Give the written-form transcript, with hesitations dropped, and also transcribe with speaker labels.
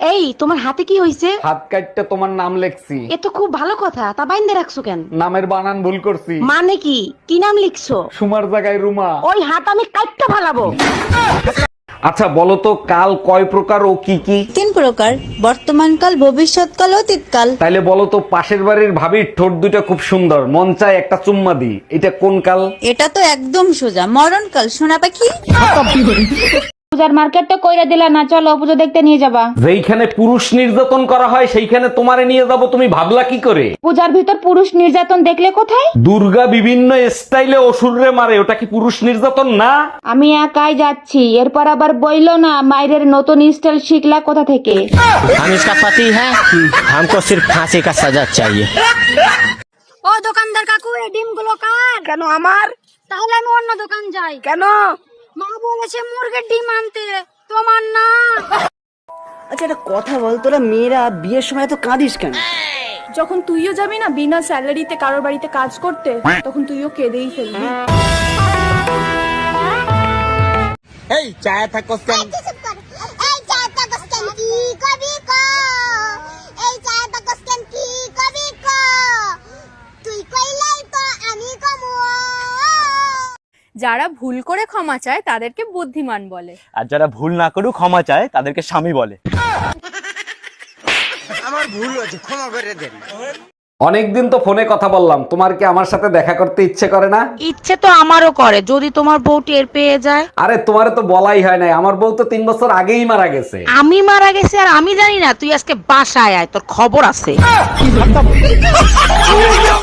Speaker 1: এই তোমার হাতে কি হইছে?
Speaker 2: হাত কাটতে তোমার নাম লেখছি।
Speaker 1: এ তো খুব ভালো কথা, তা বাইন্দে রাখছো কেন?
Speaker 2: নামের বানান ভুল করছি।
Speaker 1: মানে কি কি নাম লিখছো?
Speaker 2: সুমার জায়গায় রুমা।
Speaker 1: ওই হাত আমি কাটতে ফালাবো।
Speaker 2: আচ্ছা বলো তো কাল কয় প্রকার ও কি কি?
Speaker 3: 3 প্রকার, বর্তমানকাল, ভবিষ্যৎকাল, অতীতকাল।
Speaker 2: তাইলে বলো তো পাশের বাড়ির ভাবির ঠোঁট দুটো খুব সুন্দর, মন চায় একটা চুম্মা দি, এটা কোন কাল?
Speaker 3: এটা তো একদম সোজা, মরণকাল, সোনা পাখি।
Speaker 4: পূজার মার্কেটটা কইরা দিলা না, চলো পুজো দেখতে নিয়ে যাবা।
Speaker 2: যেইখানে পুরুষ নির্যাতন করা হয় সেইখানে তোমারে নিয়ে যাব, তুমি ভাবলা কি করে?
Speaker 4: পূজার ভিতর পুরুষ নির্যাতন দেখলে কোথায়?
Speaker 2: দুর্গা বিভিন্ন স্টাইলে অসুররে মারে, ওটা কি পুরুষ নির্যাতন না?
Speaker 4: আমি একাই যাচ্ছি, এরপর আবার বইলো না মায়ের নতুন স্টাইল শিখলা কোথা থেকে।
Speaker 5: हम इसका पति है, हमको सिर्फ फांसी का सजा चाहिए।
Speaker 6: ও দোকানদার কাকু, এই ডিমগুলো কার?
Speaker 1: কেন আমার?
Speaker 6: তাহলে আমি অন্য দোকান যাই।
Speaker 1: কেন?
Speaker 6: মা বলেছে মুরগির ডিম আনতে, তোমার না।
Speaker 7: আচ্ছা একটা কথা বল, তোরা মেয়েরা বিয়ের সময় তো কাঁদিস কেন?
Speaker 8: যখন তুইও যাবি না বিনা স্যালারিতে কারোর বাড়িতে কাজ করতে, তখন তুইও কেঁদেই ফেলবি।
Speaker 5: এই চায়া था क्वेश्चन
Speaker 6: এই চাটা কোশ্চেন কি কবি কো, এই চাটা কোশ্চেন কি কবি কো, তুই কইলাই তো আমি কমু।
Speaker 8: যারা ভুল করে ক্ষমা চায় তাদেরকে বুদ্ধিমান বলে,
Speaker 5: আর যারা ভুল না করেও ক্ষমা চায় তাদেরকে স্বামী বলে।
Speaker 2: অনেকদিন তো ফোনে কথা বললাম, তোমার কি আমার সাথে দেখা করতে ইচ্ছে করে না?
Speaker 1: ইচ্ছে তো আমারও করে, যদি তোমার বউ টের পেয়ে যায়।
Speaker 2: আরে তোমারে তো বলাই হয় নাই, আমার বউ তো 3 বছর আগেই মারা গেছে।
Speaker 1: আমি মারা গেছি আর আমি জানি না? তুই আজকে বাসায় আয়, তোর খবর আছে।